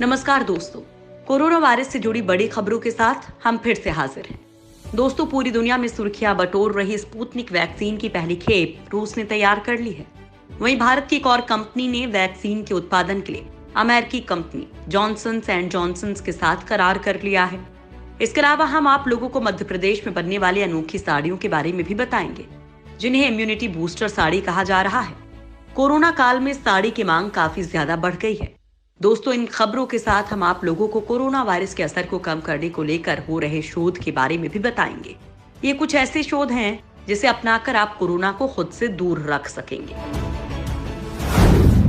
नमस्कार दोस्तों, corona virus से जुड़ी बड़ी खबरों के साथ हम फिर से हाजिर हैं। दोस्तों, पूरी दुनिया में सुर्खियां बटोर रही स्पुतनिक वैक्सीन की पहली खेप रूस ने तैयार कर ली है। वहीं भारत की एक और कंपनी ने वैक्सीन के उत्पादन के लिए अमेरिकी कंपनी जॉनसन एंड जॉनसन के साथ करार कर लिया है। इसके अलावा हम आप लोगों को मध्य प्रदेश में बनने वाली अनोखी साड़ियों के बारे में भी बताएंगे, जिन्हें इम्यूनिटी बूस्टर साड़ी कहा जा रहा है। कोरोना काल में साड़ी की मांग काफी ज्यादा बढ़ गई है। दोस्तों, इन खबरों के साथ हम आप लोगों को कोरोना वायरस के असर को कम करने को लेकर हो रहे शोध के बारे में भी बताएंगे। ये कुछ ऐसे शोध हैं जिसे अपनाकर आप कोरोना को खुद से दूर रख सकेंगे।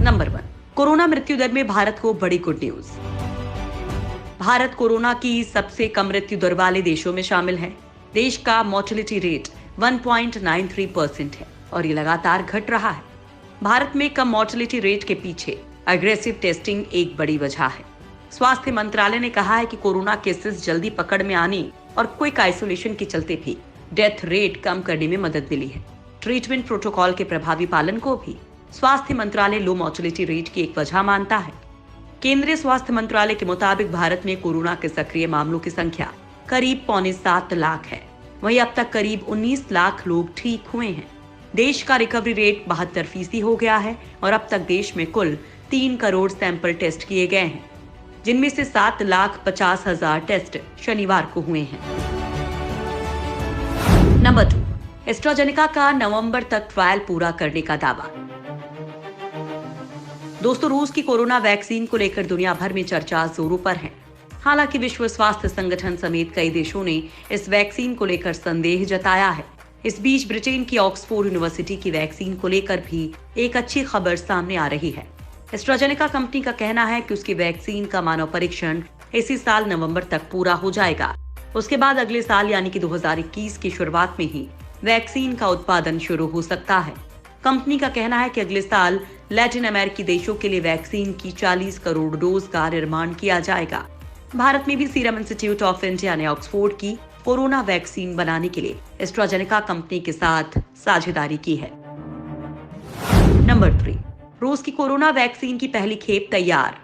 नंबर 1, कोरोना मृत्यु दर में भारत को बड़ी गुड न्यूज। भारत कोरोना की सबसे कम मृत्यु दर वाले देशों में शामिल है। देश का मोर्टेलिटी रेट 1.93% है और ये लगातार घट रहा है। भारत में कम मोर्टेलिटी रेट के पीछे अग्रेसिव टेस्टिंग एक बड़ी वजह है। स्वास्थ्य मंत्रालय ने कहा है कि कोरोना केसेस जल्दी पकड़ में आने और क्विक आइसोलेशन के चलते भी डेथ रेट कम करने में मदद मिली है। ट्रीटमेंट प्रोटोकॉल के प्रभावी पालन को भी स्वास्थ्य मंत्रालय लो मोर्टेलिटी रेट की एक वजह मानता है। केंद्रीय स्वास्थ्य मंत्रालय के मुताबिक भारत में कोरोना के सक्रिय मामलों की संख्या करीब 6.25 लाख है। वहीं अब तक करीब 19 लाख लोग ठीक हुए हैं। देश का रिकवरी रेट 72% हो गया है और अब तक देश में कुल 3 करोड़ सैंपल टेस्ट किए गए हैं, जिनमें से 7,50,000 टेस्ट शनिवार को हुए हैं। नंबर 2, एस्ट्राजेनेका का नवंबर तक ट्रायल पूरा करने का दावा। दोस्तों, रूस की कोरोना वैक्सीन को लेकर दुनिया भर में चर्चा जोरों पर है। हालांकि विश्व स्वास्थ्य संगठन समेत कई देशों ने इस वैक्सीन को लेकर संदेह जताया है। इस बीच ब्रिटेन की ऑक्सफोर्ड यूनिवर्सिटी की वैक्सीन को लेकर भी एक अच्छी खबर सामने आ रही है। एस्ट्राजेनेका कंपनी का कहना है कि उसकी वैक्सीन का मानव परीक्षण इसी साल नवंबर तक पूरा हो जाएगा। उसके बाद अगले साल यानी कि 2021 की शुरुआत में ही वैक्सीन का उत्पादन शुरू हो सकता है। कंपनी का कहना है कि अगले साल लैटिन अमेरिकी देशों के लिए वैक्सीन की 40 करोड़ डोज का निर्माण किया जाएगा। भारत में भी सीरम इंस्टीट्यूट ऑफ इंडिया ने ऑक्सफोर्ड की कोरोना वैक्सीन बनाने के लिए एस्ट्राजेनेका कंपनी के साथ साझेदारी की है। नंबर 3, रूस की कोरोना वैक्सीन की पहली खेप तैयार।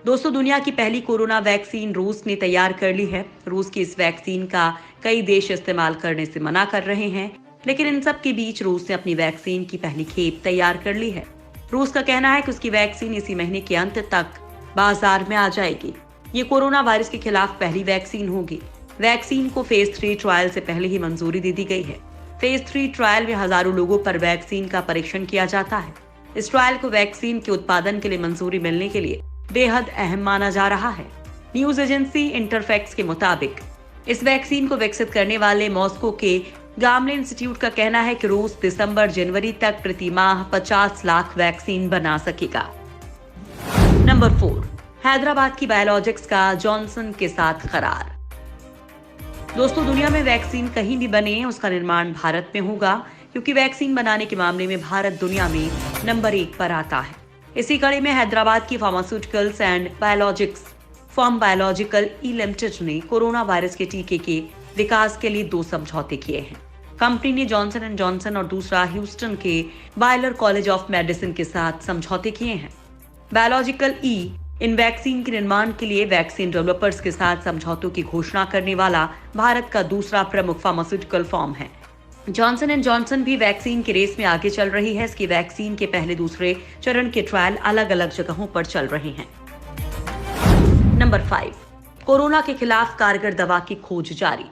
दोस्तों, दुनिया की पहली कोरोना वैक्सीन रूस ने तैयार कर ली है। रूस की इस वैक्सीन का कई देश इस्तेमाल करने से मना कर रहे हैं, लेकिन इन सब के बीच रूस ने अपनी वैक्सीन की पहली खेप तैयार कर ली है। रूस का कहना है कि उसकी वैक्सीन इसी महीने के अंत तक बाजार में आ जाएगी। ये कोरोना वायरस के खिलाफ पहली वैक्सीन होगी। वैक्सीन को फेज 3 ट्रायल से पहले ही मंजूरी दे दी गई है। फेज 3 ट्रायल में हजारों लोगों पर वैक्सीन का परीक्षण किया जाता है। इस ट्रायल को वैक्सीन के उत्पादन के लिए मंजूरी मिलने के लिए बेहद अहम माना जा रहा है। न्यूज एजेंसी इंटरफैक्स के मुताबिक इस वैक्सीन को विकसित करने वाले मॉस्को के गामले इंस्टीट्यूट का कहना है कि रूस दिसंबर-जनवरी तक प्रति माह 50 लाख वैक्सीन बना सकेगा। नंबर 4, हैदराबाद की बायोलॉजिक्स का जॉनसन के साथ करार। दोस्तों, दुनिया में वैक्सीन कहीं भी बने, उसका निर्माण भारत में होगा, क्योंकि वैक्सीन बनाने के मामले में भारत दुनिया में नंबर 1 पर आता है। इसी कड़ी में हैदराबाद की pharmaceuticals and biologics firm biological E limited ने कोरोना वायरस के टीके के विकास के लिए 2 समझौते किए हैं। कंपनी ने जॉनसन एंड जॉनसन और दूसरा ह्यूस्टन के बायलर कॉलेज ऑफ मेडिसिन के साथ समझौते किए हैं। बायोलॉजिकल ई इन वैक्सीन के निर्माण के लिए वैक्सीन डेवलपर्स के साथ समझौतों की घोषणा करने वाला भारत का दूसरा प्रमुख फार्मास्यूटिकल फर्म है। जॉनसन एंड जॉनसन भी वैक्सीन की रेस में आगे चल रही है। इसकी वैक्सीन के पहले दूसरे चरण के ट्रायल अलग अलग जगहों पर चल रहे हैं। नंबर 5, कोरोना के खिलाफ कारगर दवा की खोज जारी।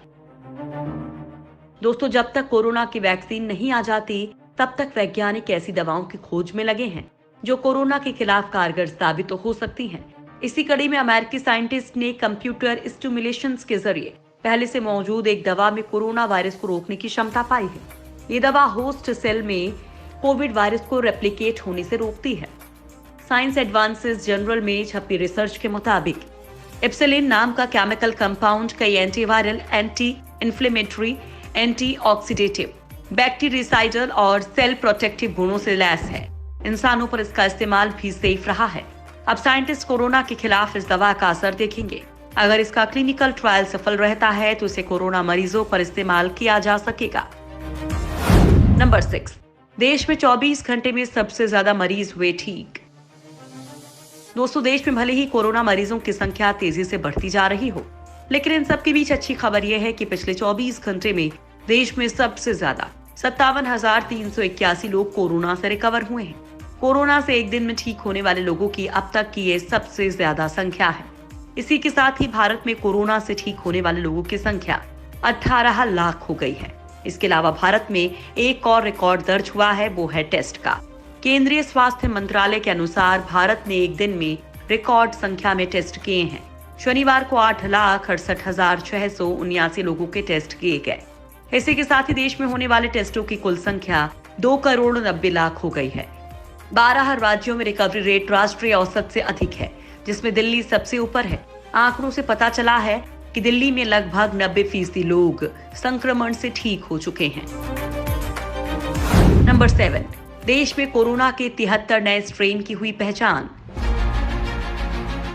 दोस्तों, जब तक कोरोना की वैक्सीन नहीं आ जाती, तब तक वैज्ञानिक ऐसी दवाओं की खोज में लगे हैं जो कोरोना के खिलाफ कारगर साबित हो सकती हैं। इसी कड़ी में अमेरिकी साइंटिस्ट ने कंप्यूटर स्टिमुलेशन के जरिए पहले से मौजूद एक दवा में कोरोना वायरस को रोकने की क्षमता पाई है। ये दवा होस्ट सेल में कोविड वायरस को रेप्लिकेट होने से रोकती है। साइंस एडवांसेस जर्नल में छपी रिसर्च के मुताबिक एप्सिलिन नाम का केमिकल कंपाउंड कई antiviral, anti inflammatory, antioxidative, bactericidal और सेल प्रोटेक्टिव गुणों से लैस है। इंसानों पर इसका इस्तेमाल भी सेफ रहा है। अब साइंटिस्ट कोरोना के खिलाफ इस दवा का असर देखेंगे। अगर इसका क्लिनिकल ट्रायल सफल रहता है तो इसे कोरोना मरीजों पर इस्तेमाल किया जा सकेगा। नंबर 6, देश में 24 घंटे में सबसे ज्यादा मरीज हुए ठीक। दोस्तों, देश में भले ही कोरोना मरीजों की संख्या तेजी से बढ़ती जा रही हो, लेकिन इन सब के बीच अच्छी खबर यह है कि पिछले 24 घंटे में देश में सबसे ज्यादा 57,381 लोग कोरोना से रिकवर हुए हैं। कोरोना से एक दिन में ठीक होने वाले लोगों की अब तक की ये सबसे ज्यादा संख्या है। इसी के साथ ही भारत में कोरोना से ठीक होने वाले लोगों की संख्या 18 लाख हो गई है। इसके अलावा भारत में एक और रिकॉर्ड दर्ज हुआ है, वो है टेस्ट का। केंद्रीय स्वास्थ्य मंत्रालय के अनुसार भारत ने एक दिन में रिकॉर्ड संख्या में टेस्ट किए हैं। शनिवार को 8,68,679 लोगों के टेस्ट किए गए। इसी के साथ ही देश में होने वाले टेस्टों की कुल संख्या 2,90,00,000 हो गई है। 12 राज्यों में रिकवरी रेट राष्ट्रीय औसत से अधिक है, जिसमें दिल्ली सबसे ऊपर है। आंकड़ों से पता चला है कि दिल्ली में लगभग 90% लोग संक्रमण से ठीक हो चुके हैं। नंबर 7, देश में कोरोना के 73 नए स्ट्रेन की हुई पहचान।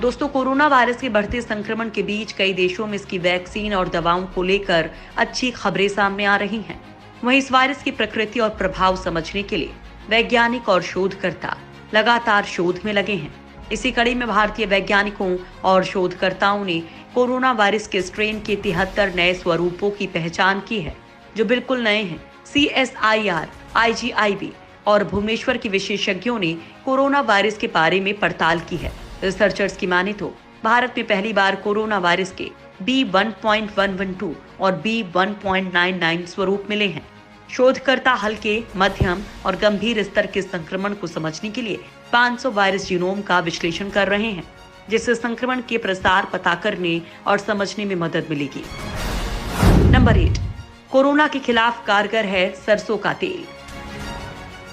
दोस्तों, कोरोना वायरस के बढ़ते संक्रमण के बीच कई देशों में इसकी वैक्सीन और दवाओं को लेकर अच्छी खबरें सामने आ रही हैं। वहीं इस वायरस की प्रकृति और प्रभाव समझने के लिए वैज्ञानिक और शोधकर्ता लगातार शोध में लगे हैं। इसी कड़ी में भारतीय वैज्ञानिकों और शोधकर्ताओं ने कोरोना वायरस के स्ट्रेन के 73 नए स्वरूपों की पहचान की है, जो बिल्कुल नए हैं। CSIR, IGIB और भुवनेश्वर के विशेषज्ञों ने कोरोना वायरस के बारे में पड़ताल की है। रिसर्चर्स की माने तो भारत में पहली बार कोरोना वायरस के B1.112 और B1.99 स्वरूप मिले हैं। शोधकर्ता हल्के, मध्यम और गंभीर स्तर के संक्रमण को समझने के लिए 500 वायरस जीनोम का विश्लेषण कर रहे हैं, जिससे संक्रमण के प्रसार पता करने और समझने में मदद मिलेगी। नंबर 8, कोरोना के खिलाफ कारगर है सरसों का तेल।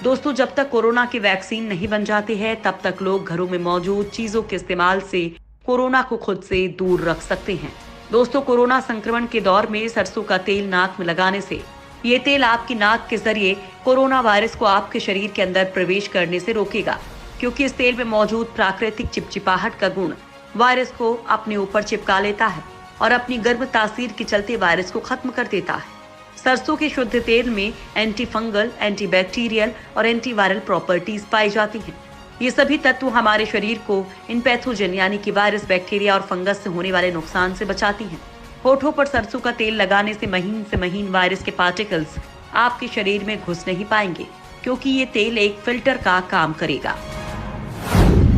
दोस्तों, जब तक कोरोना की वैक्सीन नहीं बन जाती है, तब तक लोग घरों में मौजूद चीजों के इस्तेमाल से कोरोना को खुद से दूर रख सकते हैं। दोस्तों, कोरोना संक्रमण के दौर में सरसों का तेल नाक में लगाने से ये तेल आपकी नाक के जरिए कोरोना वायरस को आपके शरीर के अंदर प्रवेश करने से रोकेगा, क्योंकि इस तेल में मौजूद प्राकृतिक चिपचिपाहट का गुण वायरस को अपने ऊपर चिपका लेता है और अपनी गर्म तासीर के चलते वायरस को खत्म कर देता है। सरसों के शुद्ध तेल में एंटी फंगल, एंटी बैक्टीरियल और एंटीवायरल प्रॉपर्टीज पाई जाती हैं। ये सभी तत्व हमारे शरीर को इन पैथोजन यानी कि वायरस, बैक्टीरिया और फंगस से होने वाले नुकसान से बचाती हैं। होठों पर सरसों का तेल लगाने से महीन वायरस के पार्टिकल्स आपके शरीर में घुस नहीं पाएंगे, क्योंकि ये तेल एक फिल्टर का काम करेगा।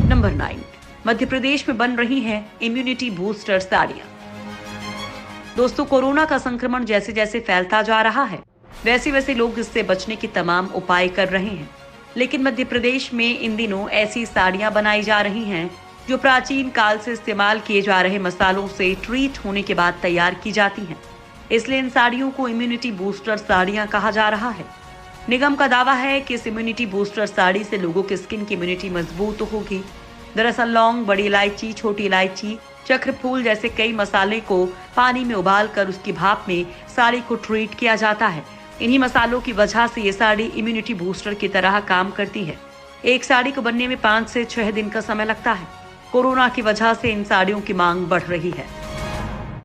नंबर 9, मध्य प्रदेश में बन रही हैं इम्यूनिटी बूस्टर साड़ियां। दोस्तों, कोरोना का संक्रमण जैसे जैसे फैलता जा रहा है, वैसे वैसे लोग इससे बचने के तमाम उपाय कर रहे हैं। लेकिन मध्य प्रदेश में इन दिनों ऐसी साड़ियां बनाई जा रही हैं जो प्राचीन काल से इस्तेमाल किए जा रहे मसालों से ट्रीट होने के बाद तैयार की जाती हैं। इसलिए इन साड़ियों को इम्यूनिटी बूस्टर साड़ियां कहा जा रहा है। निगम का दावा है कि इस इम्यूनिटी बूस्टर साड़ी से लोगों की स्किन की इम्यूनिटी मजबूत होगी। दरअसल लौंग, बड़ी इलायची, छोटी इलायची, चक्र फूल जैसे कई मसाले को पानी में उबालकर उसकी भाप में साड़ी को ट्रीट किया जाता है। इन्हीं मसालों की वजह से ये साड़ी इम्यूनिटी बूस्टर की तरह काम करती है। एक साड़ी को बनने में 5 से 6 दिन का समय लगता है। कोरोना की वजह से इन साड़ियों की मांग बढ़ रही है।